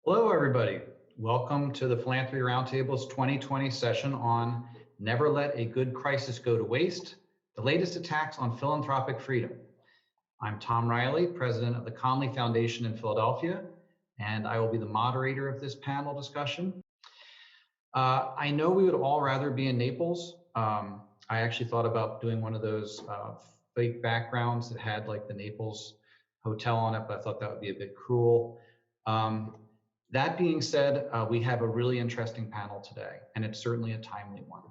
Hello, everybody. Welcome to the Philanthropy Roundtable's 2020 session on Never Let a Good Crisis Go to Waste, the latest attacks on philanthropic freedom. I'm Tom Riley, president of the Conley Foundation in Philadelphia, and I will be the moderator of this panel discussion. I know we would all rather be in Naples. I actually thought about doing one of those fake backgrounds that had like the Naples hotel on it, but I thought that would be a bit cruel. That being said, we have a really interesting panel today, and it's certainly a timely one.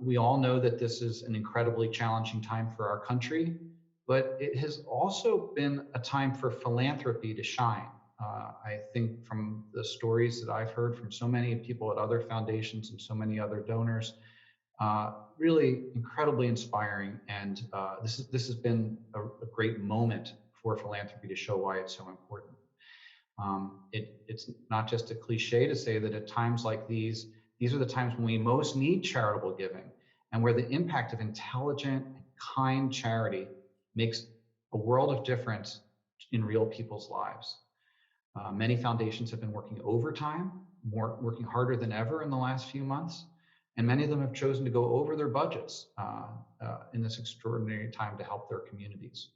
We all know that this is an incredibly challenging time for our country, but it has also been a time for philanthropy to shine. I think from the stories that I've heard from so many people at other foundations and so many other donors, really incredibly inspiring. And this has been a great moment for philanthropy to show why it's so important. It's not just a cliche to say that at times like these are the times when we most need charitable giving and where the impact of intelligent and kind charity makes a world of difference in real people's lives. Many foundations have been working overtime, working harder than ever in the last few months, and many of them have chosen to go over their budgets in this extraordinary time to help their communities.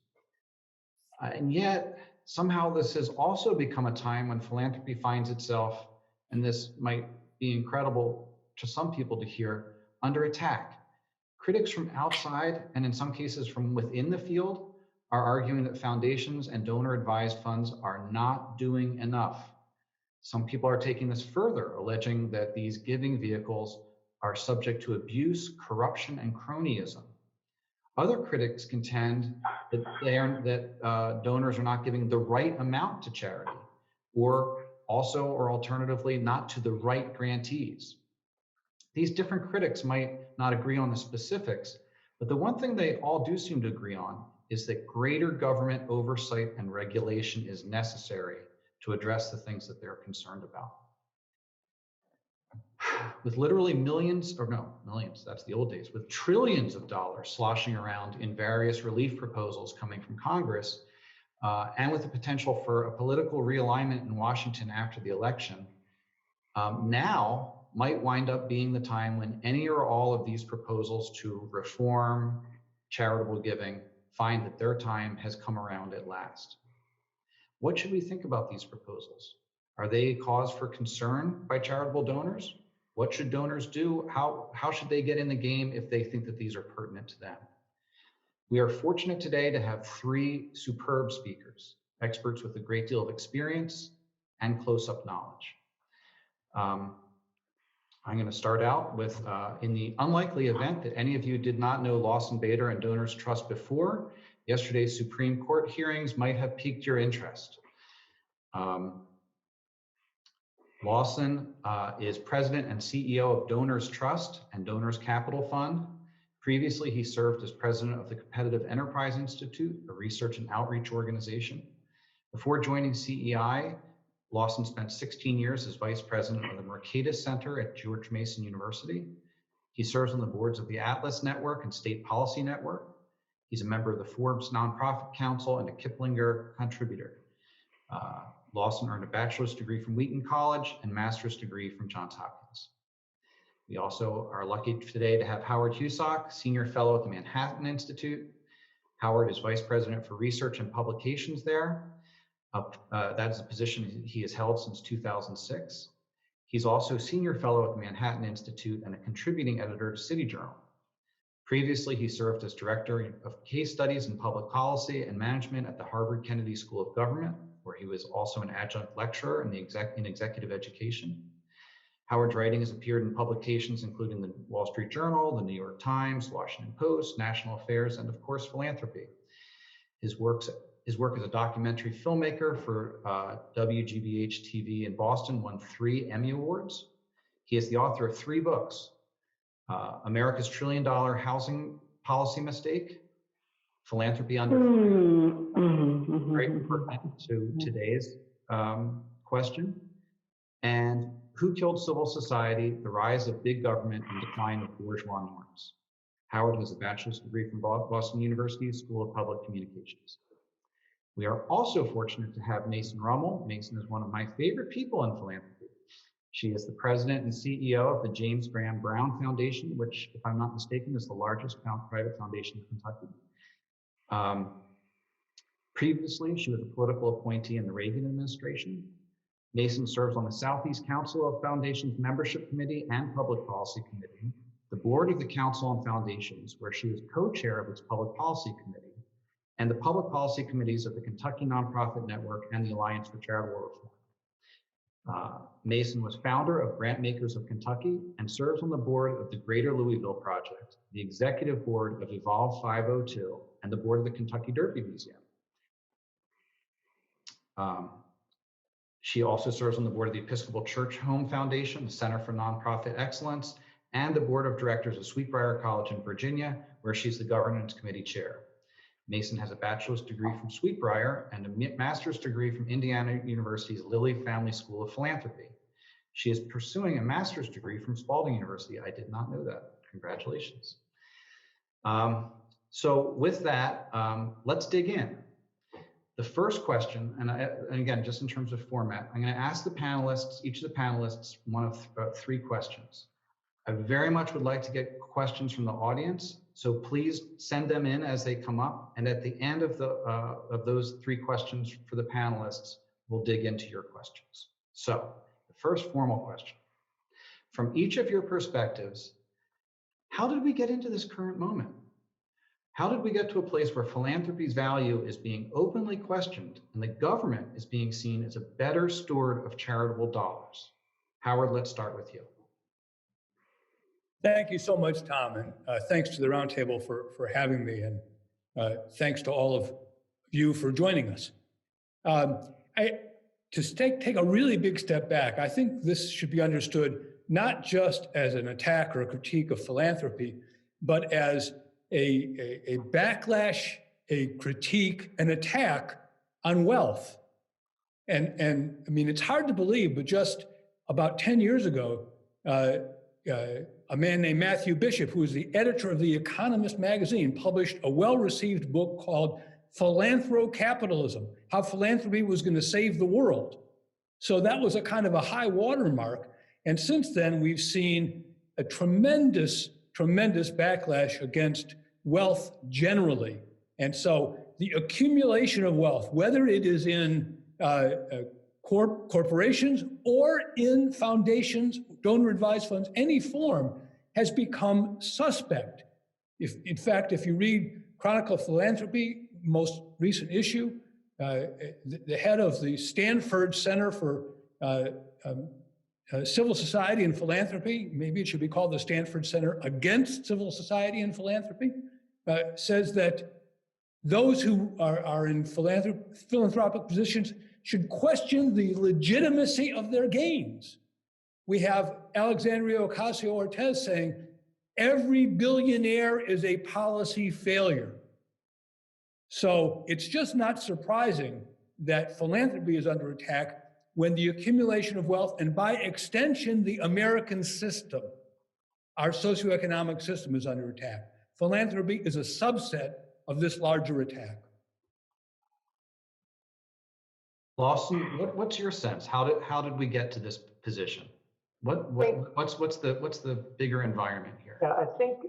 And yet, somehow this has also become a time when philanthropy finds itself, and this might be incredible to some people to hear, under attack. Critics from outside, and in some cases from within the field, are arguing that foundations and donor-advised funds are not doing enough. Some people are taking this further, alleging that these giving vehicles are subject to abuse, corruption, and cronyism. Other critics contend that donors are not giving the right amount to charity, or alternatively, not to the right grantees. These different critics might not agree on the specifics, but the one thing they all do seem to agree on is that greater government oversight and regulation is necessary to address the things that they're concerned about. With literally millions, that's the old days, with trillions of dollars sloshing around in various relief proposals coming from Congress, and with the potential for a political realignment in Washington after the election, now might wind up being the time when any or all of these proposals to reform charitable giving find that their time has come around at last. What should we think about these proposals? Are they a cause for concern by charitable donors? What should donors do? How should they get in the game if they think that these are pertinent to them? We are fortunate today to have three superb speakers, experts with a great deal of experience and close-up knowledge. I'm going to start out with, in the unlikely event that any of you did not know Lawson Bader and Donors Trust before, yesterday's Supreme Court hearings might have piqued your interest. Lawson is president and CEO of Donors Trust and Donors Capital Fund. Previously, he served as president of the Competitive Enterprise Institute, a research and outreach organization. Before joining CEI, Lawson spent 16 years as vice president of the Mercatus Center at George Mason University. He serves on the boards of the Atlas Network and State Policy Network. He's a member of the Forbes Nonprofit Council and a Kiplinger contributor. Lawson earned a bachelor's degree from Wheaton College and master's degree from Johns Hopkins. We also are lucky today to have Howard Husock, senior fellow at the Manhattan Institute. Howard is vice president for research and publications there. That is a position he has held since 2006. He's also senior fellow at the Manhattan Institute and a contributing editor to City Journal. Previously, he served as director of case studies in public policy and management at the Harvard Kennedy School of Government, where he was also an adjunct lecturer in executive education. Howard's writing has appeared in publications including the Wall Street Journal, the New York Times, Washington Post, National Affairs, and of course, Philanthropy. His work as a documentary filmmaker for WGBH TV in Boston won 3 Emmy Awards. He is the author of 3 books, America's $1 Trillion Housing Policy Mistake, Philanthropy Under Fire, very pertinent to today's question, and Who Killed Civil Society? The Rise of Big Government and Decline of Bourgeois Norms. Howard has a bachelor's degree from Boston University School of Public Communications. We are also fortunate to have Mason Rummel. Mason is one of my favorite people in philanthropy. She is the president and CEO of the James Graham Brown Foundation, which, if I'm not mistaken, is the largest private foundation in Kentucky. Previously, she was a political appointee in the Reagan administration. Mason serves on the Southeast Council of Foundations Membership Committee and Public Policy Committee, the board of the Council on Foundations, where she is co-chair of its Public Policy Committee, and the Public Policy Committees of the Kentucky Nonprofit Network and the Alliance for Charitable Reform. Mason was founder of Grantmakers of Kentucky and serves on the board of the Greater Louisville Project, the executive board of Evolve 502, and the board of the Kentucky Derby Museum. She also serves on the board of the Episcopal Church Home Foundation, the Center for Nonprofit Excellence, and the board of directors of Sweetbriar College in Virginia, where she's the governance committee chair. Mason has a bachelor's degree from Sweetbriar and a master's degree from Indiana University's Lilly Family School of Philanthropy. She is pursuing a master's degree from Spalding University. I did not know that. Congratulations. So with that, let's dig in. The first question, and again, just in terms of format, I'm going to ask the panelists, each of the panelists, one of three questions. I very much would like to get questions from the audience, so please send them in as they come up. And at the end of those three questions for the panelists, we'll dig into your questions. So the first formal question. From each of your perspectives, how did we get into this current moment? How did we get to a place where philanthropy's value is being openly questioned and the government is being seen as a better steward of charitable dollars? Howard, let's start with you. Thank you so much, Tom, and thanks to the Roundtable for having me, and thanks to all of you for joining us. To take a really big step back, I think this should be understood not just as an attack or a critique of philanthropy, but as a backlash, a critique, an attack on wealth. And I mean, it's hard to believe, but just about 10 years ago, a man named Matthew Bishop, who was the editor of The Economist magazine, published a well-received book called Philanthrocapitalism, How Philanthropy Was Going to Save the World. So that was a kind of a high watermark. And since then, we've seen a tremendous backlash against wealth generally. And so the accumulation of wealth, whether it is in corporations or in foundations, donor advised funds, any form, has become suspect. In fact, if you read Chronicle of Philanthropy, most recent issue, the head of the Stanford Center for Civil Society and Philanthropy, maybe it should be called the Stanford Center Against Civil Society and Philanthropy, says that those who are in philanthropic positions should question the legitimacy of their gains. We have Alexandria Ocasio-Cortez saying, every billionaire is a policy failure. So it's just not surprising that philanthropy is under attack when the accumulation of wealth, and by extension, the American system, our socioeconomic system, is under attack. Philanthropy is a subset of this larger attack. Lawson, what's your sense? How did we get to this position? What's the bigger environment here? Yeah, I think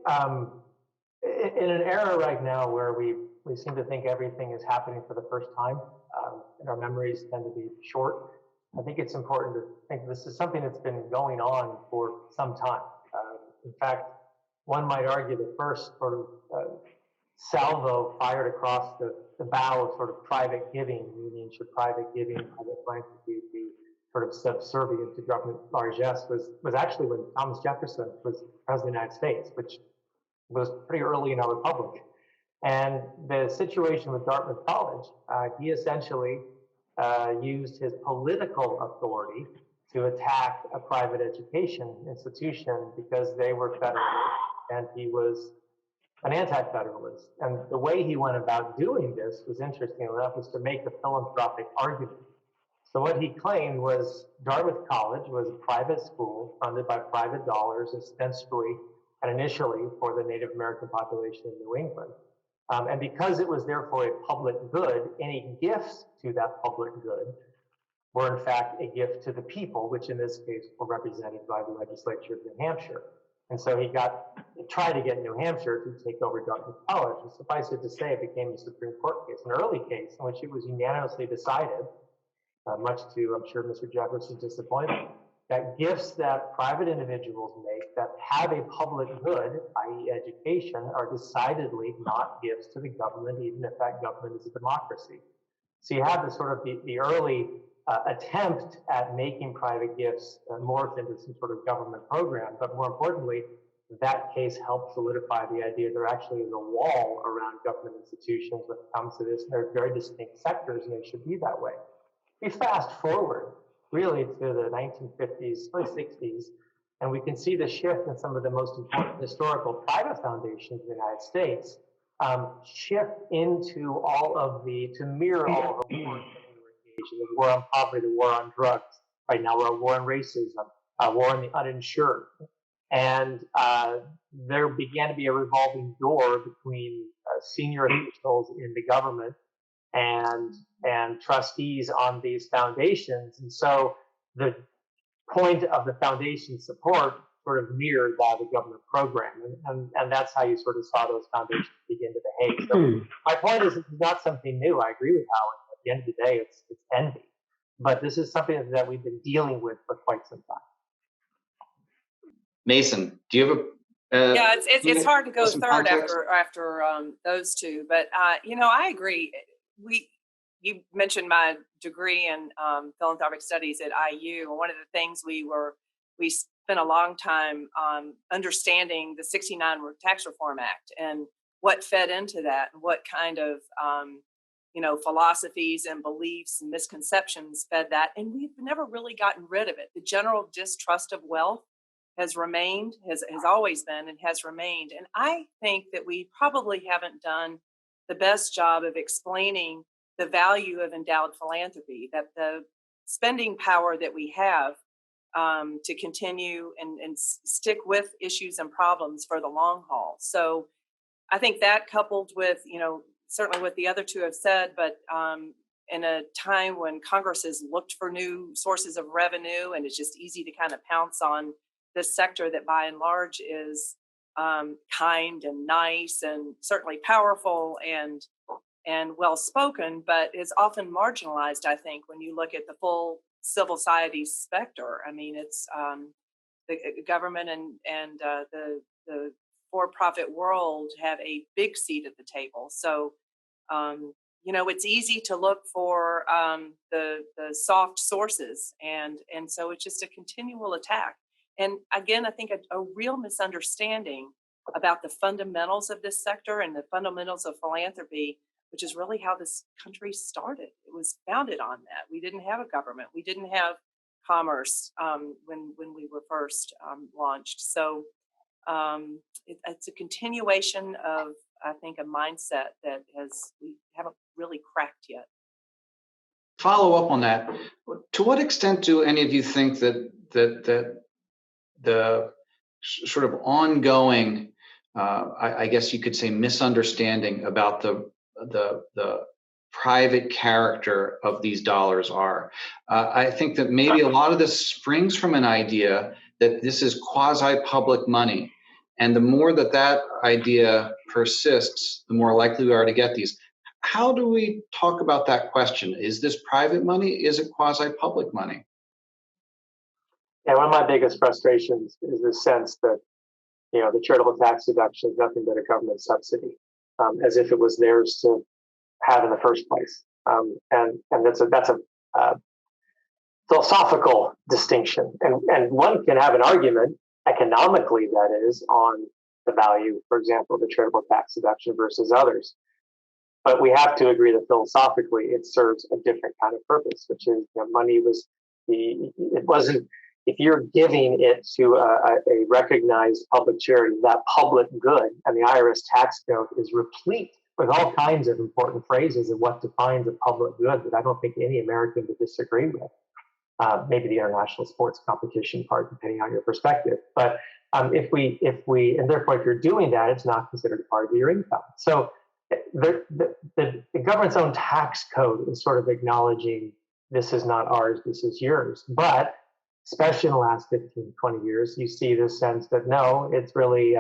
in an era right now where we seem to think everything is happening for the first time, and our memories tend to be short, I think it's important to think this is something that's been going on for some time. In fact, one might argue the first sort of salvo fired across the bow of sort of private giving, meaning should private giving, private philanthropy be sort of subservient to government largesse, was actually when Thomas Jefferson was president of the United States, which was pretty early in our republic. And the situation with Dartmouth College, he essentially used his political authority to attack a private education institution because they were federalist and he was an anti-federalist. And the way he went about doing this was interesting enough, was to make a philanthropic argument. So what he claimed was Dartmouth College was a private school funded by private dollars, ostensibly and initially for the Native American population in New England. And because it was therefore a public good, any gifts to that public good were in fact a gift to the people, which in this case were represented by the legislature of New Hampshire. And so he tried to get New Hampshire to take over Dartmouth College. And suffice it to say, it became a Supreme Court case, an early case in which it was unanimously decided, much to, I'm sure, Mr. Jefferson's disappointment, that gifts that private individuals make that have a public good, i.e. education, are decidedly not gifts to the government, even if that government is a democracy. So you have the sort of the early attempt at making private gifts morph into some sort of government program, but more importantly, that case helped solidify the idea there actually is a wall around government institutions when it comes to this, and they're very distinct sectors, and they should be that way. We fast forward really to the 1950s, early 60s, and we can see the shift in some of the most important historical private foundations in the United States shift into to mirror all of the wars that we were engaged in, the war on poverty, the war on drugs. Right now we're a war on racism, a war on the uninsured. And there began to be a revolving door between senior officials in the government and trustees on these foundations. And so the point of the foundation support sort of mirrored that of the government program. And that's how you sort of saw those foundations begin to behave. So my point is, it's not something new. I agree with Howard. At the end of the day, it's envy. But this is something that we've been dealing with for quite some time. Mason, do you have a... yeah, it's hard to go third after those two. But, I agree. You mentioned my degree in philanthropic studies at IU. And one of the things we spent a long time understanding the 69 Tax Reform Act and what fed into that and what kind of, philosophies and beliefs and misconceptions fed that. And we've never really gotten rid of it. The general distrust of wealth has remained, has always been and has remained. And I think that we probably haven't done the best job of explaining the value of endowed philanthropy, that the spending power that we have to continue and stick with issues and problems for the long haul. So I think that coupled with, certainly what the other two have said, but in a time when Congress has looked for new sources of revenue and it's just easy to kind of pounce on this sector that by and large is kind and nice and certainly powerful and well-spoken, but is often marginalized, I think, when you look at the full civil society specter. I mean, it's the government and the for-profit world have a big seat at the table. So, it's easy to look for the soft sources, and so it's just a continual attack. And again, I think a real misunderstanding about the fundamentals of this sector and the fundamentals of philanthropy, which is really how this country started. It was founded on that. We didn't have a government. We didn't have commerce when we were first launched. So it's a continuation of, I think, a mindset that we haven't really cracked yet. Follow up on that. To what extent do any of you think that the sort of ongoing, I guess you could say, misunderstanding about the private character of these dollars are? I think that maybe a lot of this springs from an idea that this is quasi-public money. And the more that idea persists, the more likely we are to get these. How do we talk about that question? Is this private money? Is it quasi-public money? Yeah, one of my biggest frustrations is the sense that, the charitable tax deduction is nothing but a government subsidy, as if it was theirs to have in the first place. And that's a philosophical distinction. And one can have an argument, economically that is, on the value, for example, of the charitable tax deduction versus others. But we have to agree that philosophically it serves a different kind of purpose, which is money it wasn't, if you're giving it to a recognized public charity, that public good, and the IRS tax code is replete with all kinds of important phrases of what defines a public good that I don't think any American would disagree with. Maybe the international sports competition part, depending on your perspective. But if we, and therefore if you're doing that, it's not considered part of your income. So the government's own tax code is sort of acknowledging this is not ours, this is yours. But especially in the last 15, 20 years, you see this sense that no, it's really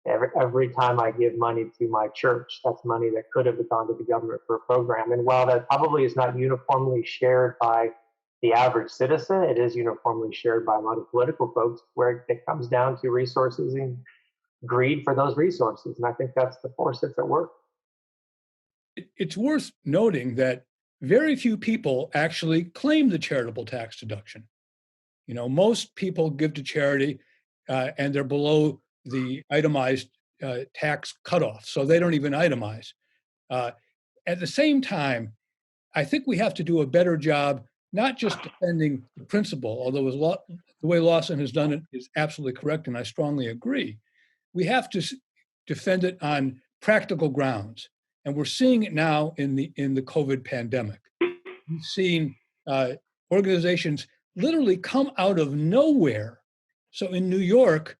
every time I give money to my church, that's money that could have gone to the government for a program. And while that probably is not uniformly shared by the average citizen, it is uniformly shared by a lot of political folks, where it comes down to resources and greed for those resources. And I think that's the force that's at work. It's worth noting that very few people actually claim the charitable tax deduction. You know, most people give to charity and they're below the itemized tax cutoff, so they don't even itemize. At the same time, I think we have to do a better job, not just defending the principle, although the way Lawson has done it is absolutely correct, and I strongly agree. We have to defend it on practical grounds, and we're seeing it now in the COVID pandemic. We've seen organizations literally come out of nowhere. So in New York,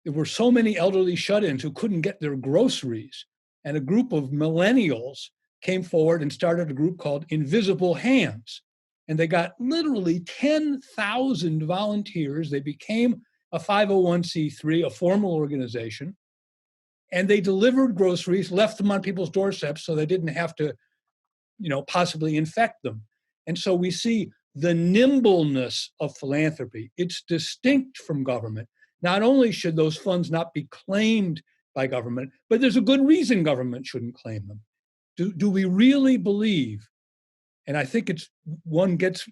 there were so many elderly shut-ins who couldn't get their groceries, and a group of millennials came forward and started a group called Invisible Hands. And they got literally 10,000 volunteers. They became a 501c3, a formal organization, and they delivered groceries, left them on people's doorsteps so they didn't have to, possibly infect them. And so we see the nimbleness of philanthropy. It's distinct from government. Not only should those funds not be claimed by government, but there's a good reason government shouldn't claim them. Do we really believe, and I think one gets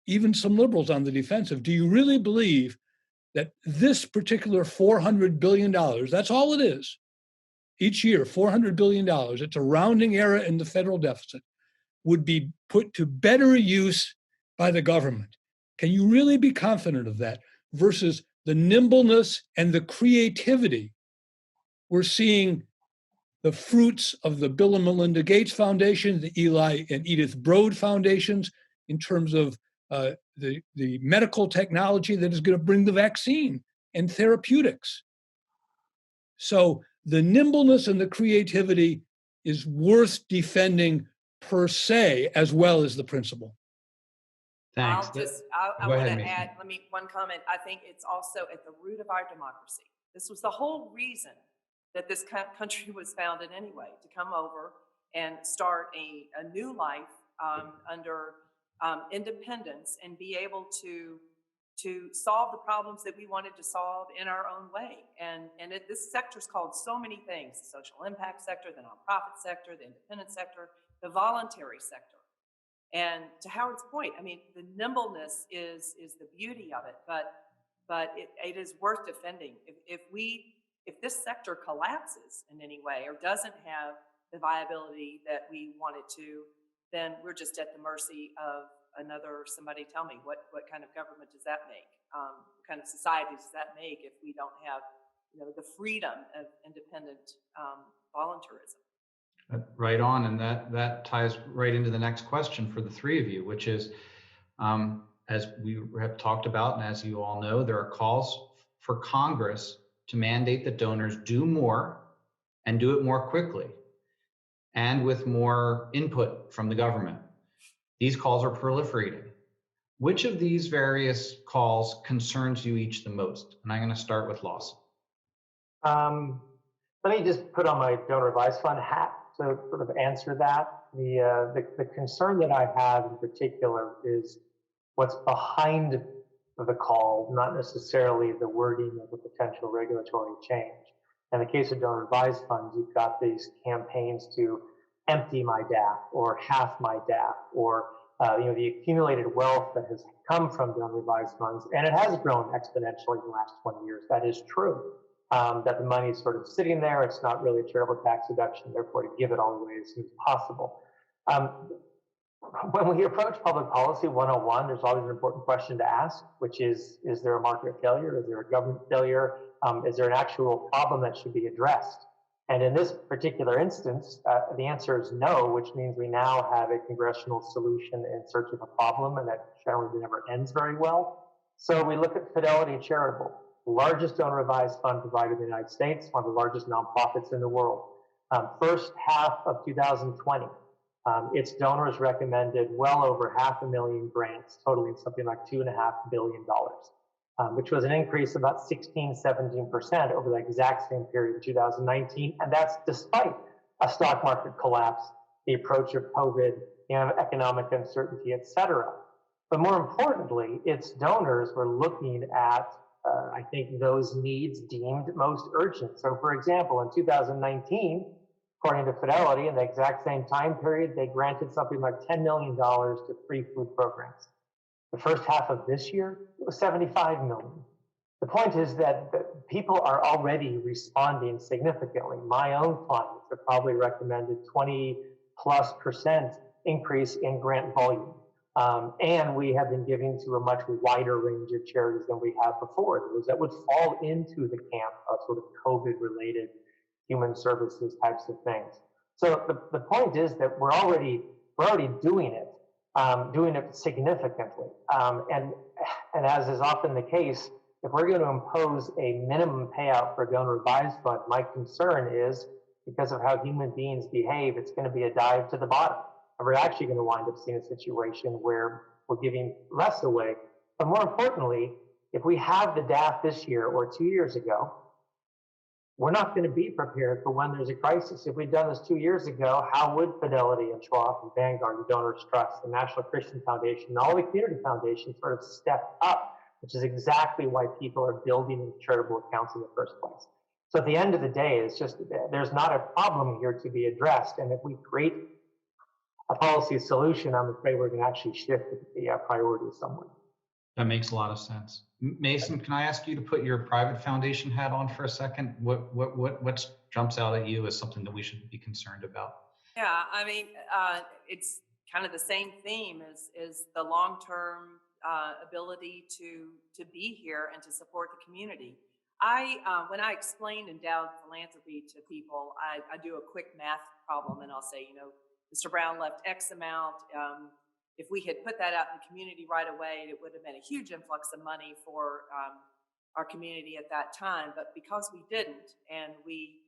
even some liberals on the defensive, do you really believe that this particular $400 billion, that's all it is, each year, $400 billion, it's a rounding error in the federal deficit, would be put to better use by the government? Can you really be confident of that versus the nimbleness and the creativity? We're seeing the fruits of the Bill and Melinda Gates Foundation, the Eli and Edith Broad Foundations, in terms of the medical technology that is going to bring the vaccine and therapeutics. So the nimbleness and the creativity is worth defending per se, as well as the principle. Thanks. I want to add, one comment. I think it's also at the root of our democracy. This was the whole reason that this country was founded anyway, to come over and start a new life under independence and be able to solve the problems that we wanted to solve in our own way. And this sector is called so many things: the social impact sector, the nonprofit sector, the independent sector, the voluntary sector. And to Howard's point, the nimbleness is the beauty of it, but it is worth defending. If this sector collapses in any way or doesn't have the viability that we want it to, then we're just at the mercy of somebody tell me, what kind of government does that make? What kind of society does that make if we don't have the freedom of independent voluntarism? Right on, and that ties right into the next question for the three of you, which is, as we have talked about, and as you all know, there are calls for Congress to mandate that donors do more and do it more quickly and with more input from the government. These calls are proliferating. Which of these various calls concerns you each the most? And I'm going to start with Lawson. Let me just put on my donor advice fund hat to sort of answer that. The concern that I have in particular is what's behind the call, not necessarily the wording of a potential regulatory change. In the case of donor advised funds, you've got these campaigns to empty my DAF or half my DAF, or the accumulated wealth that has come from donor advised funds, and it has grown exponentially in the last 20 years. That is true. That the money is sort of sitting there. It's not really a charitable tax deduction, therefore to give it all away as soon as possible. When we approach public policy 101, there's always an important question to ask, which is there a market failure? Is there a government failure? Is there an actual problem that should be addressed? And in this particular instance, the answer is no, which means we now have a congressional solution in search of a problem, and that generally never ends very well. So we look at Fidelity Charitable, the largest donor advised fund provider in the United States, one of the largest nonprofits in the world. First half of 2020, its donors recommended well over 500,000 grants, totaling something like $2.5 billion, which was an increase of about 16-17% over the exact same period in 2019. And that's despite a stock market collapse, the approach of COVID, economic uncertainty, et cetera. But more importantly, its donors were looking at, I think, those needs deemed most urgent. So for example, in 2019, according to Fidelity, in the exact same time period, they granted something like $10 million to free food programs. The first half of this year, it was $75 million. The point is that people are already responding significantly. My own clients have probably recommended 20+% increase in grant volume. And we have been giving to a much wider range of charities than we have before. Those that would fall into the camp of sort of COVID-related human services types of things. So the point is that we're already doing it significantly. And as is often the case, if we're going to impose a minimum payout for a donor advised fund, my concern is because of how human beings behave, it's going to be a dive to the bottom. And we're actually going to wind up seeing a situation where we're giving less away. But more importantly, if we have the DAF this year or 2 years ago, we're not going to be prepared for when there's a crisis. If we'd done this 2 years ago, how would Fidelity and Schwab and Vanguard and Donors Trust, the National Christian Foundation, and all the community foundations sort of step up, which is exactly why people are building charitable accounts in the first place. So at the end of the day, it's just, there's not a problem here to be addressed. And if we create a policy solution, I'm afraid we're going to actually shift the priorities somewhere. That makes a lot of sense. Mason, can I ask you to put your private foundation hat on for a second? What jumps out at you as something that we should be concerned about? Yeah, I mean, it's kind of the same theme as the long-term ability to be here and to support the community. When I explain endowed philanthropy to people, I do a quick math problem and I'll say, Mr. Brown left X amount. If we had put that out in the community right away, it would have been a huge influx of money for our community at that time. But because we didn't, and we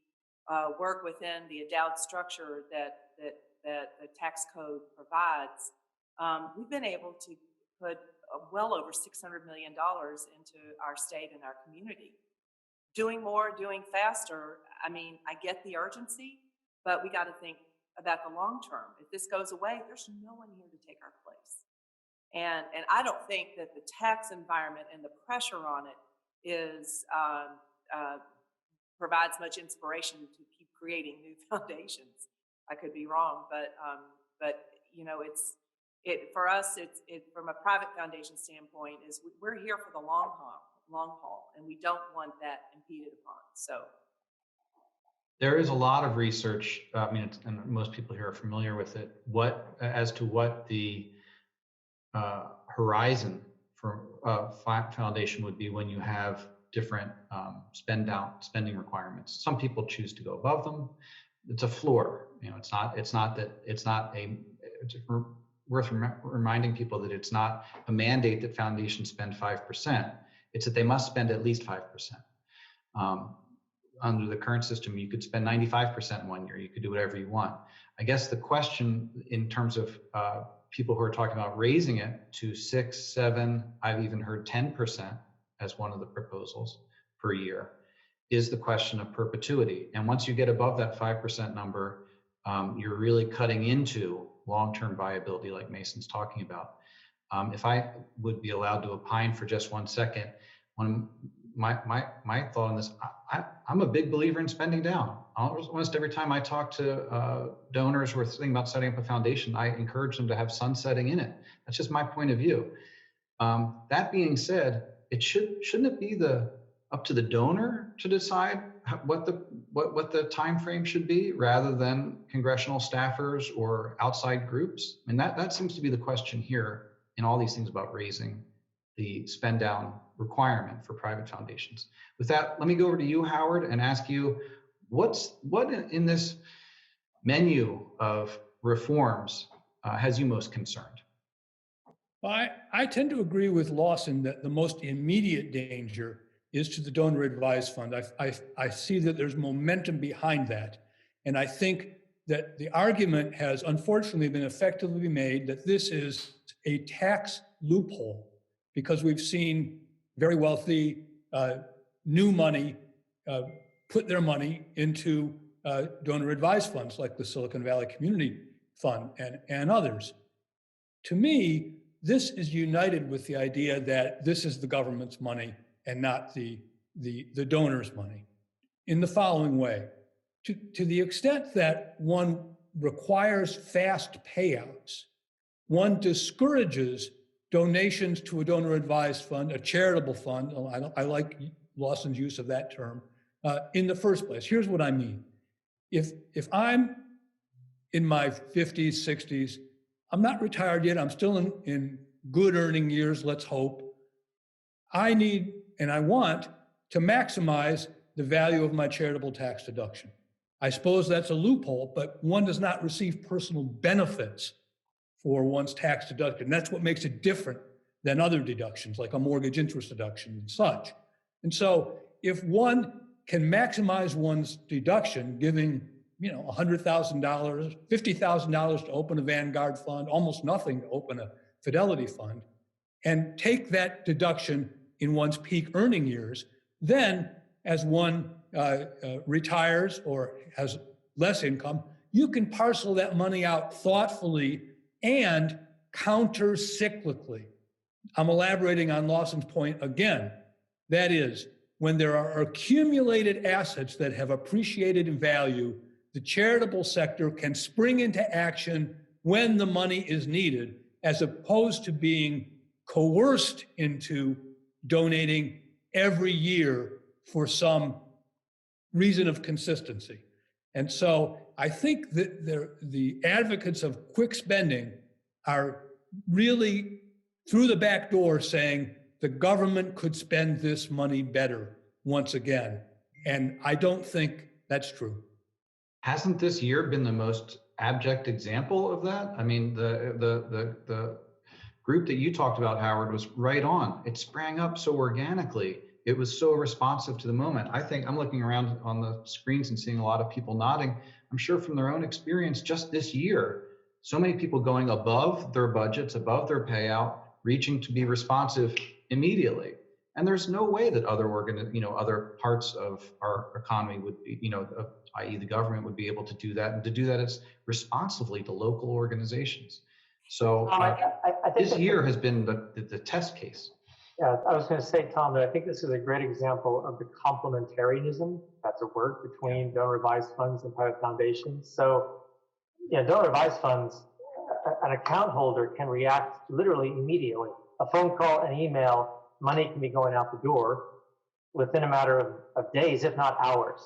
work within the endowed structure that the tax code provides, we've been able to put well over $600 million into our state and our community. Doing more, doing faster, I mean, I get the urgency, but we got to think about the long term. If this goes away, there's no one here to take our place. And I don't think that the tax environment and the pressure on it provides much inspiration to keep creating new foundations. I could be wrong, but for us, it's from a private foundation standpoint, is we're here for the long haul, and we don't want that impeded upon. So. There is a lot of research, and most people here are familiar with it, as to what the horizon for foundation would be when you have different spending requirements. Some people choose to go above them. It's a floor. It's worth reminding people that it's not a mandate that foundations spend 5%. It's that they must spend at least 5%. Under the current system, you could spend 95% in 1 year. You could do whatever you want. I guess the question in terms of people who are talking about raising it to 6, 7, I've even heard 10% as one of the proposals per year, is the question of perpetuity. And once you get above that 5% number, you're really cutting into long-term viability like Mason's talking about. If I would be allowed to opine for just 1 second, my thought on this, I'm a big believer in spending down. Almost every time I talk to donors who are thinking about setting up a foundation, I encourage them to have sunsetting in it. That's just my point of view. That being said, shouldn't it be up to the donor to decide what the time frame should be, rather than congressional staffers or outside groups? And that seems to be the question here in all these things about raising the spend down requirement for private foundations. With that, let me go over to you, Howard, and ask you, what in this menu of reforms has you most concerned? Well, I tend to agree with Lawson that the most immediate danger is to the donor advised fund. I see that there's momentum behind that. And I think that the argument has unfortunately been effectively made that this is a tax loophole because we've seen very wealthy new money put their money into donor advised funds like the Silicon Valley Community Fund and others. To me, this is united with the idea that this is the government's money and not the donor's money in the following way. To the extent that one requires fast payouts, one discourages donations to a donor advised fund, a charitable fund. I like Lawson's use of that term in the first place. Here's what I mean. If I'm in my 50s, 60s, I'm not retired yet, I'm still in good earning years, let's hope. I need and I want to maximize the value of my charitable tax deduction. I suppose that's a loophole, but one does not receive personal benefits for one's tax deduction. That's what makes it different than other deductions, like a mortgage interest deduction and such. And so if one can maximize one's deduction, giving $100,000, $50,000 to open a Vanguard fund, almost nothing to open a Fidelity fund, and take that deduction in one's peak earning years, then as one retires or has less income, you can parcel that money out thoughtfully and counter-cyclically. I'm elaborating on Lawson's point again. That is, when there are accumulated assets that have appreciated in value, the charitable sector can spring into action when the money is needed, as opposed to being coerced into donating every year for some reason of consistency. And so I think that the advocates of quick spending are really through the back door saying the government could spend this money better once again. And I don't think that's true. Hasn't this year been the most abject example of that? I mean, the group that you talked about, Howard, was right on. It sprang up so organically. It was so responsive to the moment. I think I'm looking around on the screens and seeing a lot of people nodding. I'm sure from their own experience just this year, so many people going above their budgets, above their payout, reaching to be responsive immediately. And there's no way that other parts of our economy would be, i.e. the government would be able to do that, and to do that as responsively to local organizations. So I think this year has been the test case. Yeah, I was going to say, Tom, that I think this is a great example of the complementarianism, that's a word, between donor advised funds and private foundations. So, donor advised funds, an account holder can react literally immediately. A phone call, an email, money can be going out the door within a matter of days, if not hours.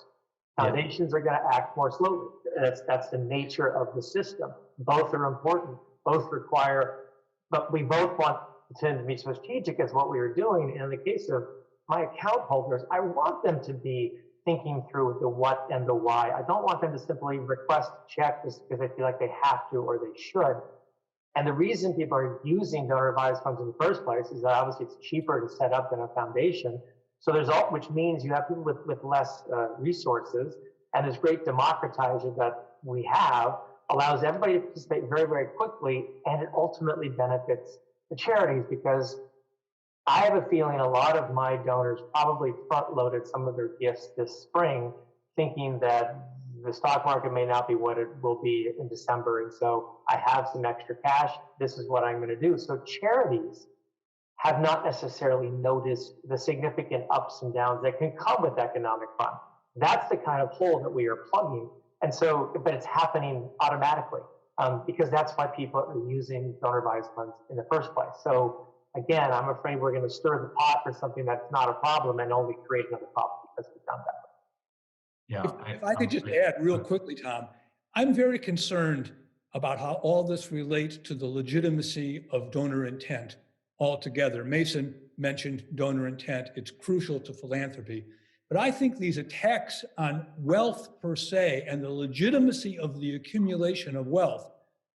Foundations are going to act more slowly. That's the nature of the system. Both are important. Both require, but we both want to be strategic as what we are doing. And in the case of my account holders, I want them to be thinking through the what and the why. I don't want them to simply request a check just because they feel like they have to or they should. And the reason people are using donor advised funds in the first place is that obviously it's cheaper to set up than a foundation. So which means you have people with less resources, and this great democratizer that we have allows everybody to participate very, very quickly, and it ultimately benefits the charities, because I have a feeling a lot of my donors probably front-loaded some of their gifts this spring, thinking that the stock market may not be what it will be in December, and so I have some extra cash. This is what I'm going to do. So charities have not necessarily noticed the significant ups and downs that can come with economic fun. That's the kind of hole that we are plugging. And so, but it's happening automatically because that's why people are using donor advised funds in the first place. So again, I'm afraid we're going to stir the pot for something that's not a problem and only create another problem because we've done that. Yeah. If I could just add real quickly, Tom, I'm very concerned about how all this relates to the legitimacy of donor intent altogether. Mason mentioned donor intent. It's crucial to philanthropy. But I think these attacks on wealth per se and the legitimacy of the accumulation of wealth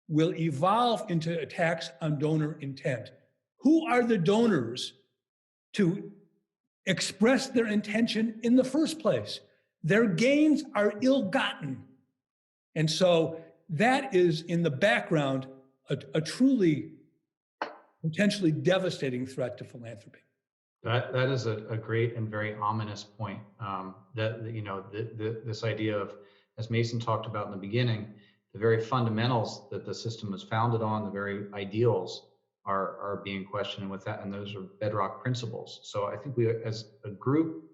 will evolve into attacks on donor intent. Who are the donors to express their intention in the first place? Their gains are ill-gotten. And so that is in the background a truly potentially devastating threat to philanthropy. That is a great and very ominous point. This idea of, as Mason talked about in the beginning, the very fundamentals that the system is founded on, the very ideals are being questioned, and with that, and those are bedrock principles. So I think we, as a group,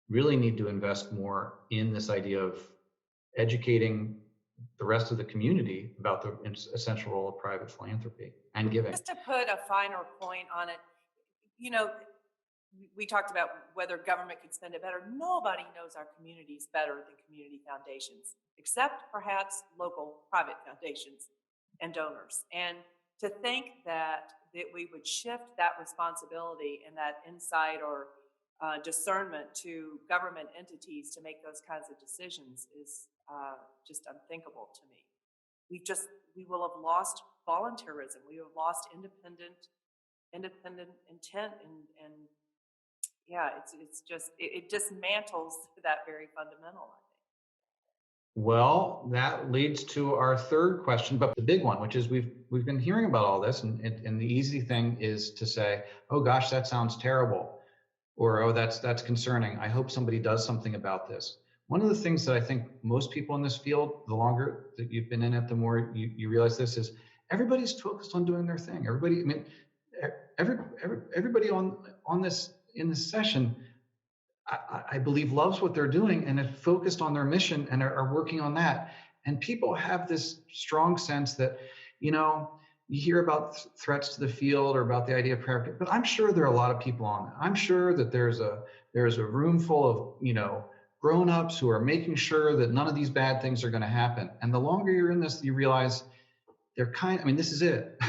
really need to invest more in this idea of educating the rest of the community about the essential role of private philanthropy and giving. Just to put a finer point on it, we talked about whether government could spend it better. Nobody knows our communities better than community foundations, except perhaps local private foundations and donors. And to think that we would shift that responsibility and that insight or discernment to government entities to make those kinds of decisions is just unthinkable to me. We will have lost voluntarism. We have lost independent intent, and yeah, it dismantles that very fundamental, I think. Well, that leads to our third question, but the big one, which is we've been hearing about all this, and the easy thing is to say, oh gosh, that sounds terrible, or oh, that's concerning. I hope somebody does something about this. One of the things that I think most people in this field, the longer that you've been in it, the more you realize this is everybody's focused on doing their thing. Everybody on this in this session, I believe, loves what they're doing and have focused on their mission and are working on that. And people have this strong sense that, you hear about threats to the field or about the idea of prayer, but I'm sure there are a lot of people on that. I'm sure that there's a room full of, grown-ups who are making sure that none of these bad things are going to happen. And the longer you're in this, you realize this is it.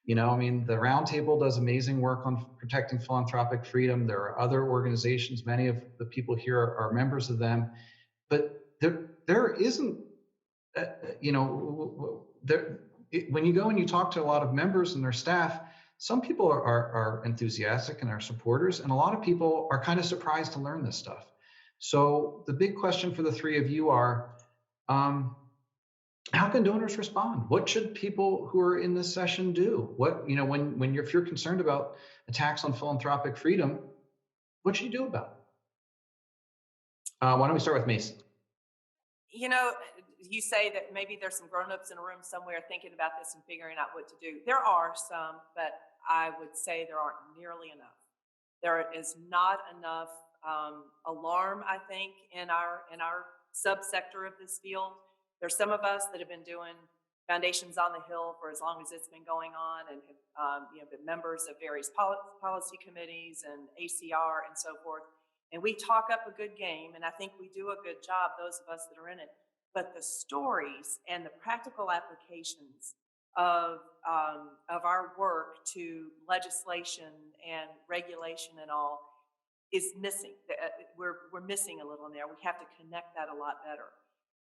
The Roundtable does amazing work on protecting philanthropic freedom. There are other organizations, many of the people here are members of them, but there isn't, when you go and you talk to a lot of members and their staff, some people are enthusiastic and are supporters, and a lot of people are kind of surprised to learn this stuff. So the big question for the three of you are, how can donors respond? What should people who are in this session do? If you're concerned about attacks on philanthropic freedom, what should you do about it? Why don't we start with Mason? You say that maybe there's some grown-ups in a room somewhere thinking about this and figuring out what to do. There are some, but I would say there aren't nearly enough. There is not enough alarm, I think, in our subsector of this field. There's some of us that have been doing Foundations on the Hill for as long as it's been going on, and have been members of various policy committees and ACR and so forth. And we talk up a good game, and I think we do a good job, those of us that are in it. But the stories and the practical applications of our work to legislation and regulation and all is missing. We're missing a little in there. We have to connect that a lot better.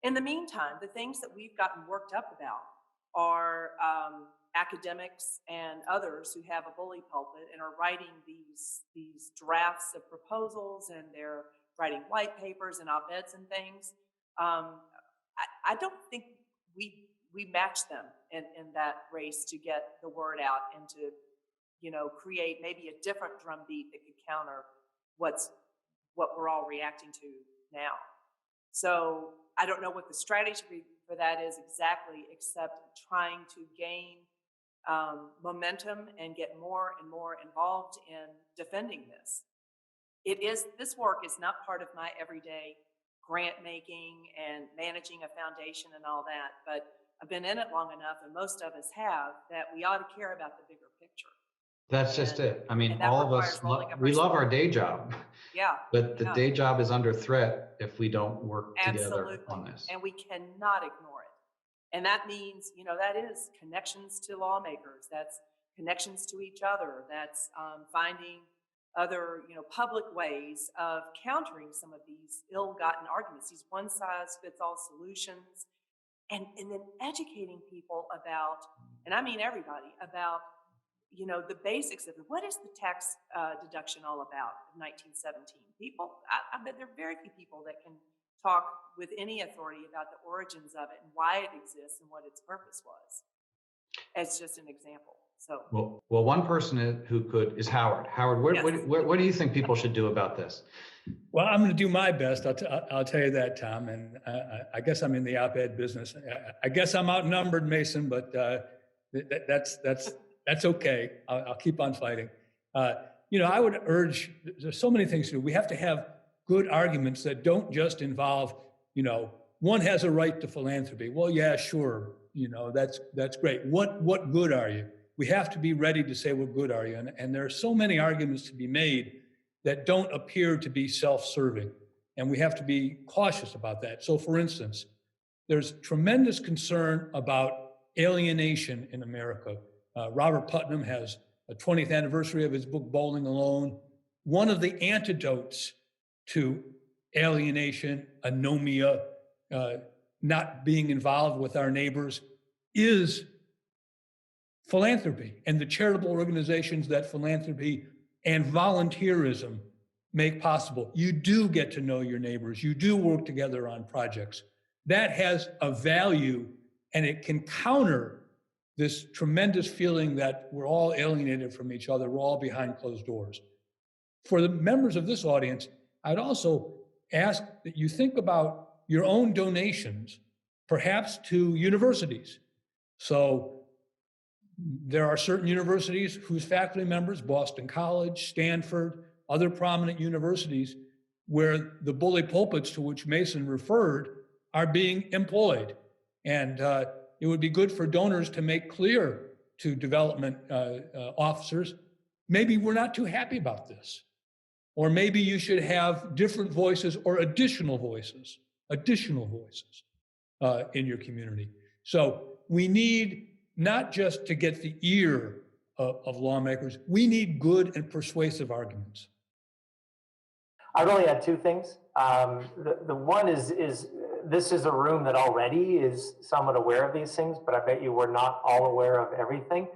In the meantime, the things that we've gotten worked up about are academics and others who have a bully pulpit and are writing these drafts of proposals, and they're writing white papers and op-eds and things. I don't think we match them in that race to get the word out and to create maybe a different drumbeat that could counter what we're all reacting to now. So I don't know what the strategy for that is exactly, except trying to gain momentum and get more and more involved in defending this. This work is not part of my everyday grant making and managing a foundation and all that, but I've been in it long enough, and most of us have, that we ought to care about the bigger picture. That's just it. All of us, we love our day job. Yeah. But the day job is under threat if we don't work together on this. And we cannot ignore it. And that means, that is connections to lawmakers. That's connections to each other. That's finding other, public ways of countering some of these ill-gotten arguments, these one-size-fits-all solutions, and then educating people about, and I mean everybody, about the basics of it. What is the tax deduction all about in 1917? People, I bet there are very few people that can talk with any authority about the origins of it and why it exists and what its purpose was. As just an example. So well, one person who could is Howard. Howard, what do you think people should do about this? Well, I'm going to do my best. I'll tell you that, Tom. And I guess I'm in the op-ed business. I guess I'm outnumbered, Mason, but that's okay. I'll keep on fighting. I would urge. There's so many things to do. We have to have good arguments that don't just involve, one has a right to philanthropy. Well, yeah, sure. That's great. What good are you? We have to be ready to say, what good are you? And there are so many arguments to be made that don't appear to be self-serving. And we have to be cautious about that. So for instance, there's tremendous concern about alienation in America. Robert Putnam has a 20th anniversary of his book, Bowling Alone. One of the antidotes to alienation, anomia, not being involved with our neighbors is philanthropy and the charitable organizations that philanthropy and volunteerism make possible. You do get to know your neighbors. You do work together on projects. That has a value, and it can counter this tremendous feeling that we're all alienated from each other. We're all behind closed doors. For the members of this audience, I'd also ask that you think about your own donations, perhaps to universities. So there are certain universities whose faculty members, Boston College, Stanford, other prominent universities, where the bully pulpits to which Mason referred are being employed. And it would be good for donors to make clear to development officers, maybe we're not too happy about this. Or maybe you should have different voices or additional voices in your community. So we need not just to get the ear of lawmakers, we need good and persuasive arguments. I'd only add two things. The one is this is a room that already is somewhat aware of these things, but I bet you we're not all aware of everything.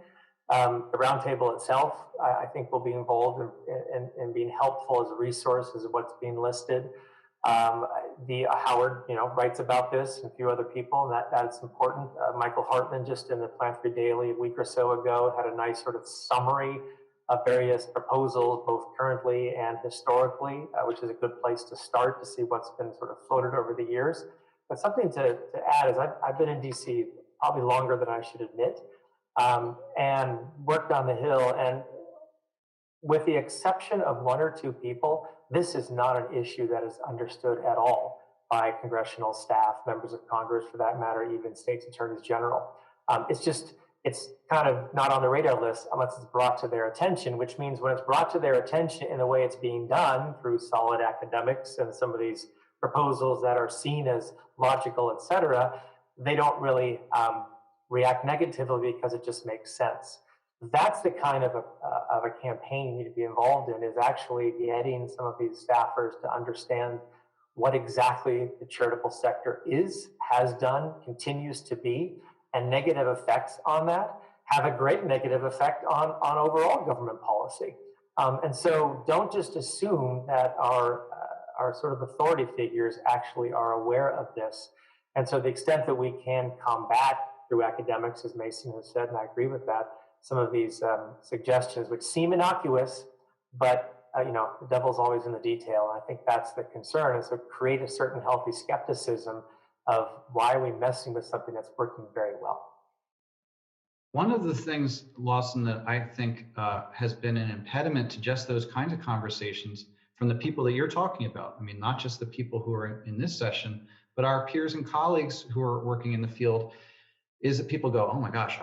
The Roundtable itself, I think, will be involved in being helpful as a resource as what's being listed. Howard, writes about this, and a few other people, and that's important. Michael Hartman, just in the Philanthropy Daily a week or so ago, had a nice sort of summary of various proposals, both currently and historically, which is a good place to start to see what's been sort of floated over the years. But something to add is I've been in DC probably longer than I should admit, and worked on the Hill, and with the exception of one or two people, this is not an issue that is understood at all by congressional staff, members of Congress, for that matter, even states attorneys general. It's kind of not on the radar list unless it's brought to their attention, which means when it's brought to their attention in the way it's being done through solid academics and some of these proposals that are seen as logical, et cetera, they don't really react negatively because it just makes sense. That's the kind of a campaign you need to be involved in, is actually getting some of these staffers to understand what exactly the charitable sector is, has done, continues to be, and negative effects on that have a great negative effect on overall government policy. And so don't just assume that our sort of authority figures actually are aware of this. And so the extent that we can combat through academics, as Mason has said, and I agree with that, some of these suggestions which seem innocuous, but the devil's always in the detail. And I think that's the concern, is to create a certain healthy skepticism of why are we messing with something that's working very well. One of the things, Lawson, that I think has been an impediment to just those kinds of conversations from the people that you're talking about, I mean, not just the people who are in this session, but our peers and colleagues who are working in the field, is that people go, oh my gosh,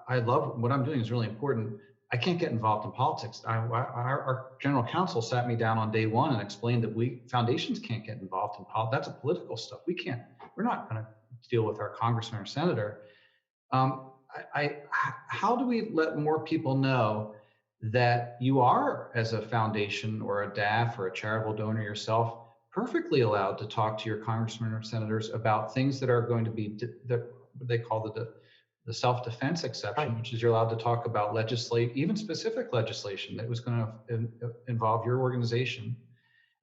I love what I'm doing is really important. I can't get involved in politics. Our general counsel sat me down on day one and explained that foundations can't get involved in politics. That's a political stuff. We're not going to deal with our congressman or senator. How do we let more people know that you are, as a foundation or a DAF or a charitable donor yourself, perfectly allowed to talk to your congressmen or senators about things that are going to be what they call the self-defense exception, which is you're allowed to talk about even specific legislation that was going to involve your organization.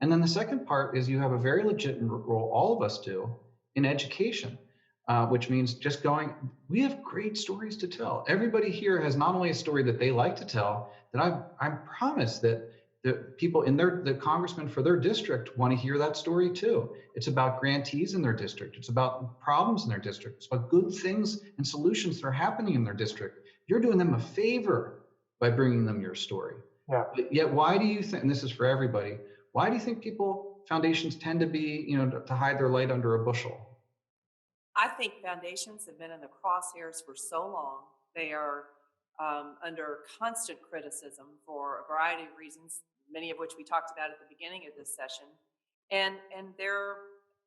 And then the second part is you have a very legitimate role, all of us do, in education, which means just going, we have great stories to tell. Everybody here has not only a story that they like to tell, that I promise that the people in the congressmen for their district want to hear that story too. It's about grantees in their district. It's about problems in their district. It's about good things and solutions that are happening in their district. You're doing them a favor by bringing them your story. Yeah. But yet, why do you think, and this is for everybody, why do you think foundations tend to be, to hide their light under a bushel? I think foundations have been in the crosshairs for so long. They are under constant criticism for a variety of reasons, many of which we talked about at the beginning of this session. And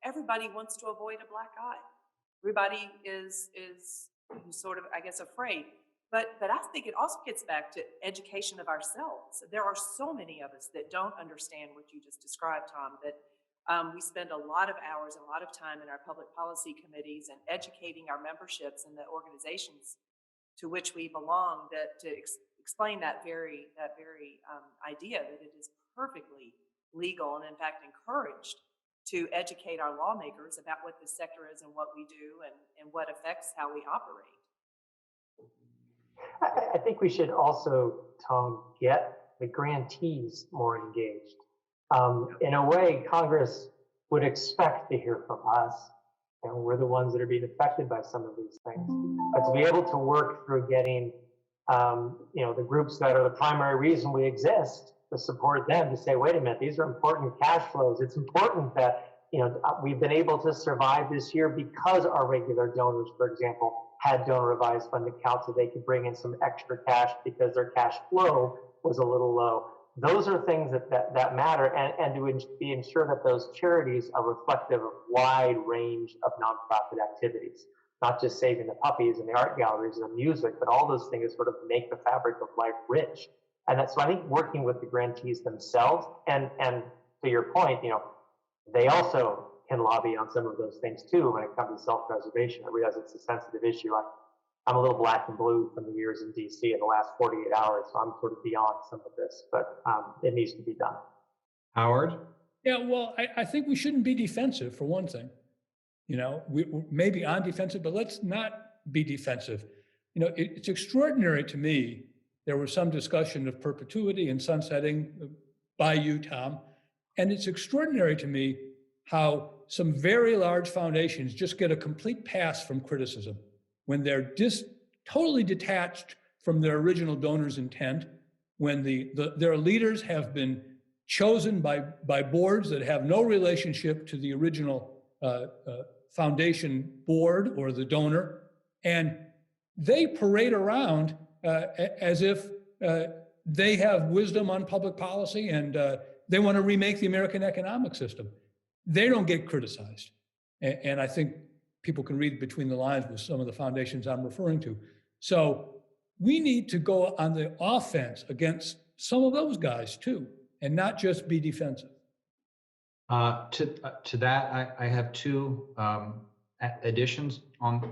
everybody wants to avoid a black eye. Everybody is sort of, I guess, afraid. But I think it also gets back to education of ourselves. There are so many of us that don't understand what you just described, Tom, that we spend a lot of hours and a lot of time in our public policy committees and educating our memberships and the organizations to which we belong to explain that very idea that it is perfectly legal and in fact encouraged to educate our lawmakers about what this sector is and what we do and what affects how we operate. I think we should also, Tom, get the grantees more engaged. In a way, Congress would expect to hear from us, and we're the ones that are being affected by some of these things. But to be able to work through getting, the groups that are the primary reason we exist, to support them, to say, wait a minute, these are important cash flows. It's important that we've been able to survive this year because our regular donors, for example, had donor revised fund accounts so they could bring in some extra cash because their cash flow was a little low. Those are things that matter, and to ensure that those charities are reflective of wide range of nonprofit activities, not just saving the puppies and the art galleries and the music, but all those things sort of make the fabric of life rich. And so I think working with the grantees themselves, and to your point, they also can lobby on some of those things too when it comes to self-preservation. I realize it's a sensitive issue. I'm a little black and blue from the years in DC in the last 48 hours, so I'm sort of beyond some of this, but it needs to be done. Howard? Yeah, well, I think we shouldn't be defensive, for one thing. We may be on defensive, but let's not be defensive. It's extraordinary to me. There was some discussion of perpetuity and sunsetting by you, Tom, and it's extraordinary to me how some very large foundations just get a complete pass from criticism when they're totally detached from their original donor's intent, when their leaders have been chosen by boards that have no relationship to the original foundation board or the donor, and they parade around as if they have wisdom on public policy and they want to remake the American economic system. They don't get criticized. And I think people can read between the lines with some of the foundations I'm referring to. So we need to go on the offense against some of those guys too, and not just be defensive. To that, I have two additions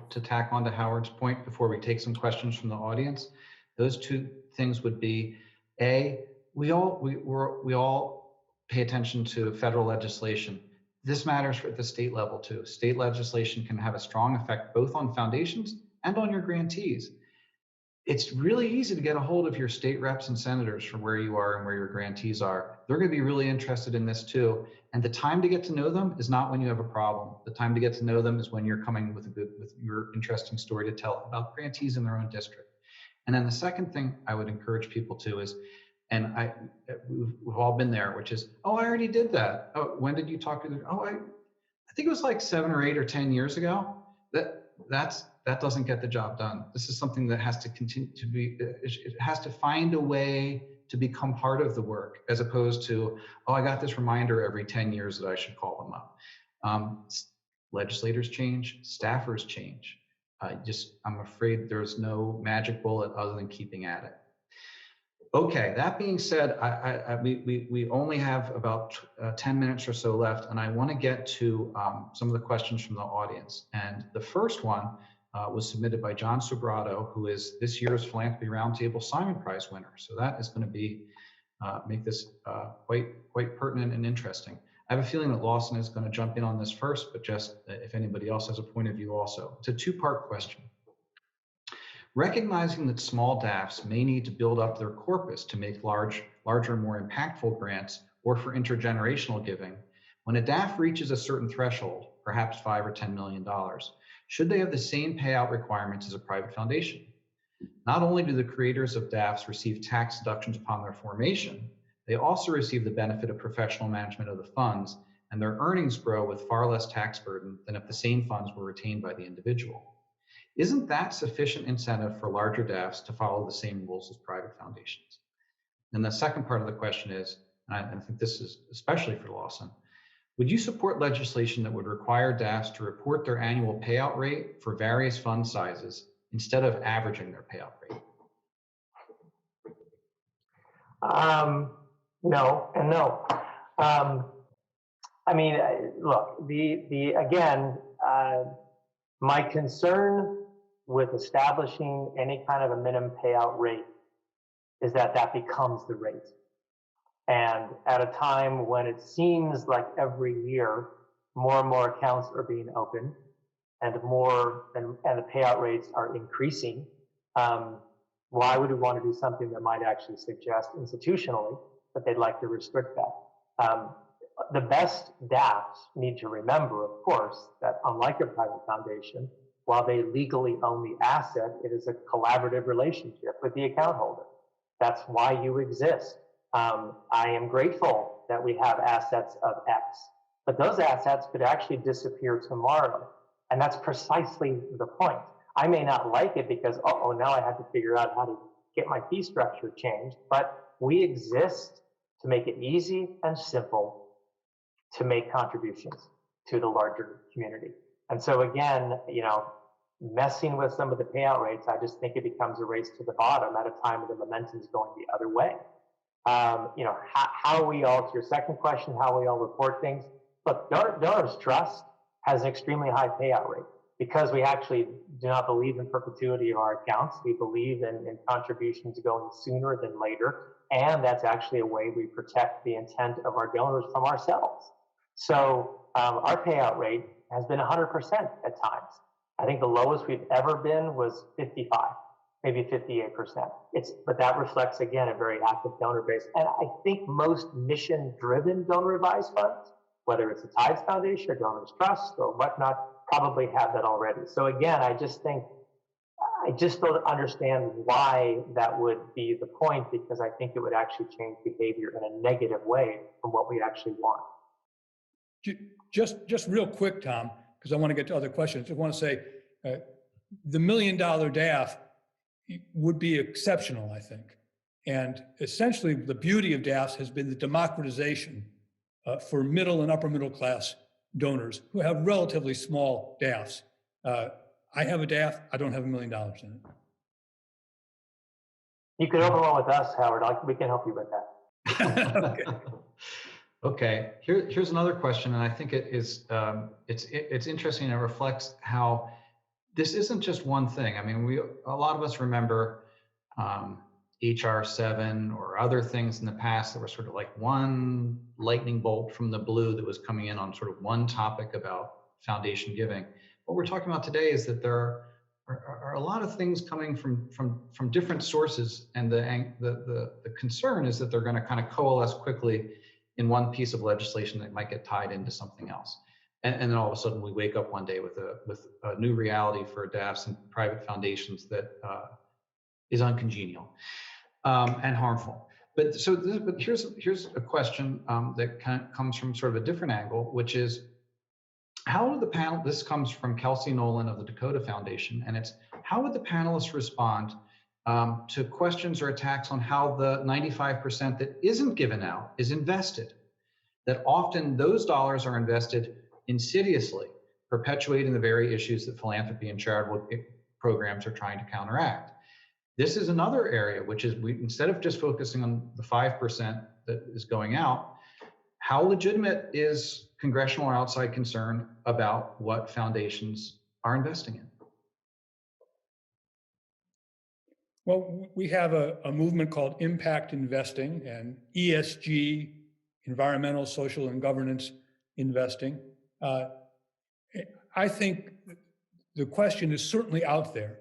to tack on to Howard's point before we take some questions from the audience. Those two things would be, A, we all pay attention to federal legislation. This matters at the state level too. State legislation can have a strong effect both on foundations and on your grantees. It's really easy to get a hold of your state reps and senators from where you are and where your grantees are. They're going to be really interested in this too. And the time to get to know them is not when you have a problem. The time to get to know them is when you're coming with your interesting story to tell about grantees in their own district. And then the second thing I would encourage people to is, and we've all been there, which is, oh, I already did that. Oh, when did you talk to them? Oh, I think it was like 7 or 8 or 10 years ago. That doesn't get the job done. This is something that has to continue to be, it has to find a way to become part of the work, as opposed to, oh, I got this reminder every 10 years that I should call them up. Legislators change, staffers change. I'm afraid there's no magic bullet other than keeping at it. Okay, that being said, we only have about 10 minutes or so left, and I want to get to some of the questions from the audience. And the first one was submitted by John Sobrato, who is this year's Philanthropy Roundtable Simon Prize winner. So that is going to be make this quite pertinent and interesting. I have a feeling that Lawson is going to jump in on this first, but just if anybody else has a point of view also. It's a two-part question. Recognizing that small DAFs may need to build up their corpus to make larger, more impactful grants or for intergenerational giving, when a DAF reaches a certain threshold, perhaps $5 or $10 million, should they have the same payout requirements as a private foundation? Not only do the creators of DAFs receive tax deductions upon their formation, they also receive the benefit of professional management of the funds, and their earnings grow with far less tax burden than if the same funds were retained by the individual. Isn't that sufficient incentive for larger DAFs to follow the same rules as private foundations? And the second part of the question is, and I think this is especially for Lawson, would you support legislation that would require DAFs to report their annual payout rate for various fund sizes instead of averaging their payout rate? No and no. I mean, look, again, my concern with establishing any kind of a minimum payout rate is that becomes the rate. And at a time when it seems like every year more and more accounts are being opened and the payout rates are increasing, why would we want to do something that might actually suggest institutionally that they'd like to restrict that? The best DAFs need to remember, of course, that unlike a private foundation, while they legally own the asset, it is a collaborative relationship with the account holder. That's why you exist. I am grateful that we have assets of X, but those assets could actually disappear tomorrow. And that's precisely the point. I may not like it because, now I have to figure out how to get my fee structure changed, but we exist to make it easy and simple to make contributions to the larger community. And so again, messing with some of the payout rates, I just think it becomes a race to the bottom at a time when the momentum's going the other way. How we all, to your second question, how we all report things. Look, Donors Trust has an extremely high payout rate because we actually do not believe in perpetuity of our accounts. We believe in contributions going sooner than later. And that's actually a way we protect the intent of our donors from ourselves. So our payout rate has been 100% at times. I think the lowest we've ever been was 55, maybe 58%. But that reflects, again, a very active donor base. And I think most mission-driven donor advised funds, whether it's a Tides Foundation or Donors Trust or whatnot, probably have that already. So again, I just don't understand why that would be the point, because I think it would actually change behavior in a negative way from what we actually want. Just real quick, Tom, because I want to get to other questions. I want to say the $1 million DAF would be exceptional, I think. And essentially, the beauty of DAFs has been the democratization for middle and upper middle class donors who have relatively small DAFs. I have a DAF. I don't have $1 million in it. You can open one with us, Howard. We can help you with that. Okay. Okay. Here's another question, and I think it is it's interesting and it reflects how this isn't just one thing. I mean, a lot of us remember HR 7 or other things in the past that were sort of like one lightning bolt from the blue that was coming in on sort of one topic about foundation giving. What we're talking about today is that there are a lot of things coming from different sources, and the concern is that they're going to kind of coalesce quickly in one piece of legislation that might get tied into something else. And then all of a sudden we wake up one day with a new reality for DAFs and private foundations that is uncongenial and harmful. But here's a question that comes from sort of a different angle, which is, how would the panel, this comes from Kelsey Nolan of the Dakota Foundation, and it's, how would the panelists respond to questions or attacks on how the 95% that isn't given out is invested? That often those dollars are invested insidiously, perpetuating the very issues that philanthropy and charitable programs are trying to counteract. This is another area, which is, instead of just focusing on the 5% that is going out, how legitimate is congressional or outside concern about what foundations are investing in? Well, we have a movement called impact investing and ESG, environmental, social, and governance investing. I think the question is certainly out there,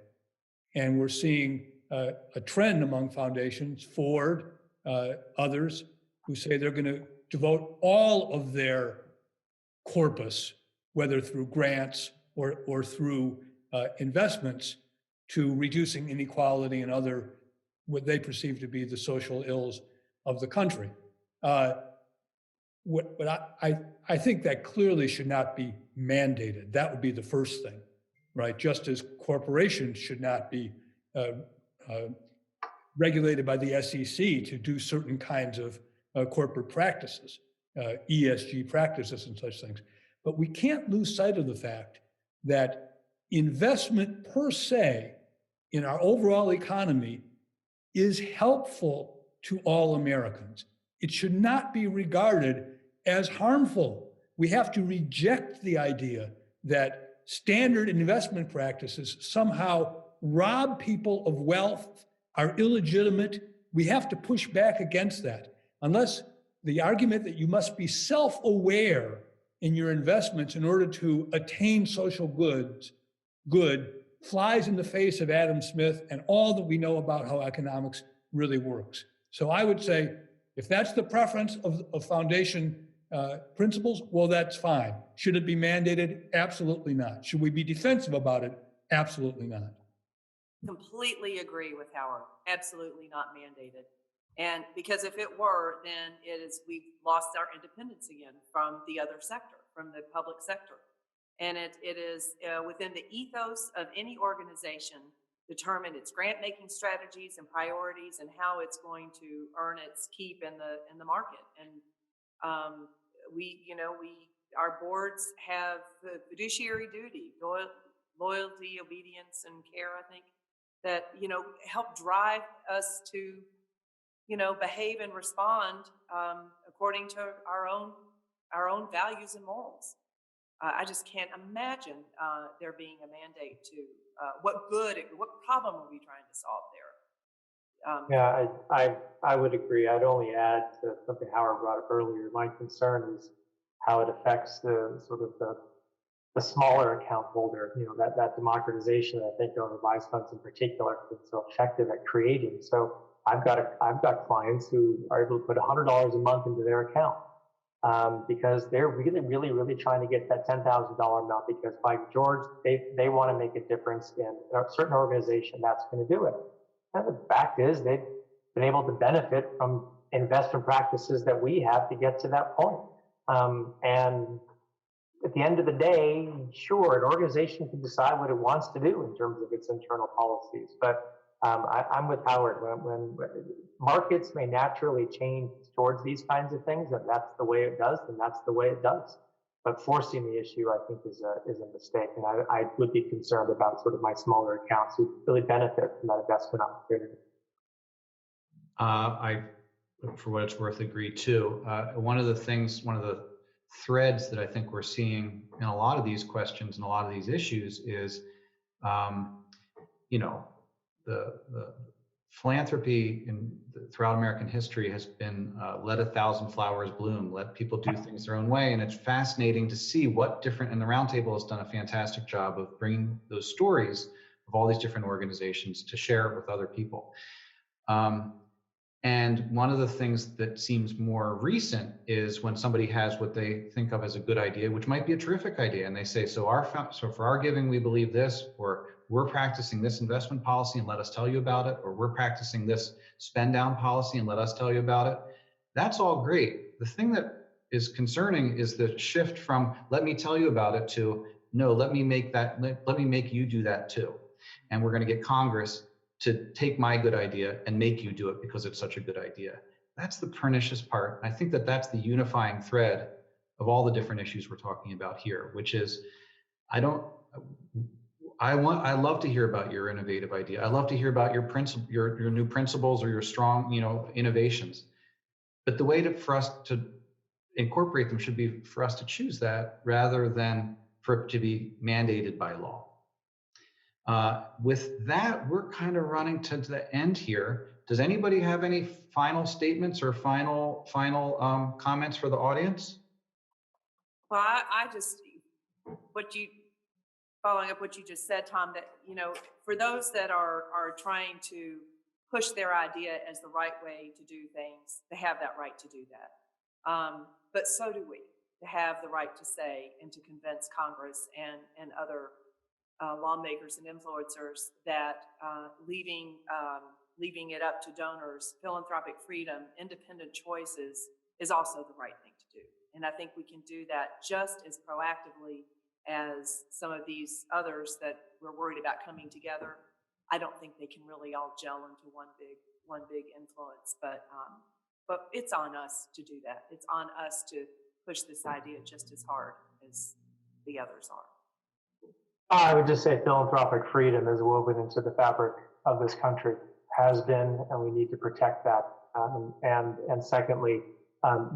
and we're seeing a trend among foundations, Ford, others, who say they're going to devote all of their corpus, whether through grants or through investments, to reducing inequality and other what they perceive to be the social ills of the country. But I think that clearly should not be mandated. That would be the first thing, right? Just as corporations should not be regulated by the SEC to do certain kinds of corporate practices, ESG practices and such things. But we can't lose sight of the fact that investment per se in our overall economy is helpful to all Americans. It should not be regarded as harmful. We have to reject the idea that standard investment practices somehow rob people of wealth, are illegitimate. We have to push back against that. Unless the argument that you must be self-aware in your investments in order to attain social good flies in the face of Adam Smith and all that we know about how economics really works. So I would say, if that's the preference of foundation principles, well, that's fine. Should it be mandated? Absolutely not. Should we be defensive about it? Absolutely not. Completely agree with Howard. Absolutely not mandated. And because if it were, then we've lost our independence again from the other sector, from the public sector. And it is within the ethos of any organization determine its grant-making strategies and priorities and how it's going to earn its keep in the market. And our boards have the fiduciary duty, loyalty, obedience, and care, I think, that, help drive us to, behave and respond according to our own values and morals. I just can't imagine there being a mandate to what problem are we trying to solve there? Yeah, I would agree. I'd only add to something Howard brought up earlier. My concern is how it affects the smaller account holder. That democratization that I think of advice funds in particular is so effective at creating. So I've got clients who are able to put $100 a month into their account because they're really, really, really trying to get that $10,000 amount, because by George, they want to make a difference in a certain organization that's going to do it. And the fact is, they've been able to benefit from investment practices that we have to get to that point. And at the end of the day, sure, an organization can decide what it wants to do in terms of its internal policies. But I'm with Howard. When markets may naturally change towards these kinds of things, and that's the way it does, then that's the way it does. But forcing the issue, I think, is a mistake. And I would be concerned about sort of my smaller accounts who really benefit from that investment opportunity. I, for what it's worth, agree too. One of the threads that I think we're seeing in a lot of these questions and a lot of these issues is, the philanthropy throughout American history has been let 1,000 flowers bloom, let people do things their own way. And it's fascinating to see what different, and the Roundtable has done a fantastic job of bringing those stories of all these different organizations to share with other people. And one of the things that seems more recent is when somebody has what they think of as a good idea, which might be a terrific idea, and they say, so for our giving, we believe this, or we're practicing this investment policy and let us tell you about it, or we're practicing this spend down policy and let us tell you about it. That's all great. The thing that is concerning is the shift from let me tell you about it to no, let me make you do that too. And we're going to get Congress to take my good idea and make you do it because it's such a good idea. That's the pernicious part. I think that that's the unifying thread of all the different issues we're talking about here, which is, I love to hear about your innovative idea. I love to hear about your new principles or your strong, innovations. But the way for us to incorporate them should be for us to choose that rather than for it to be mandated by law. With that, we're kind of running to the end here. Does anybody have any final statements or final comments for the audience? Well, I just, following up what you just said, Tom, that, for those that are trying to push their idea as the right way to do things, they have that right to do that. But so do we, to have the right to say and to convince Congress and other lawmakers and influencers that leaving it up to donors, philanthropic freedom, independent choices is also the right thing to do. And I think we can do that just as proactively as some of these others that we're worried about coming together. I don't think they can really all gel into one big influence, but it's on us to do that. It's on us to push this idea just as hard as the others are. I would just say philanthropic freedom is woven into the fabric of this country, has been, and we need to protect that. And secondly,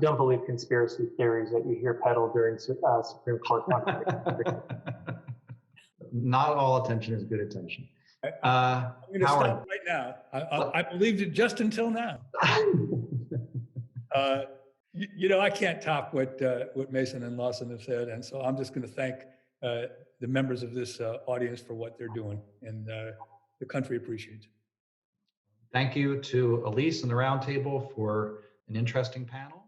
don't believe conspiracy theories that you hear peddled during Supreme Court conferences. Not all attention is good attention. I'm going to stop right now. I believed it just until now. I can't top what Mason and Lawson have said, and so I'm just going to thank the members of this audience for what they're doing, and the country appreciates it. Thank you to Elise and the Roundtable for an interesting panel.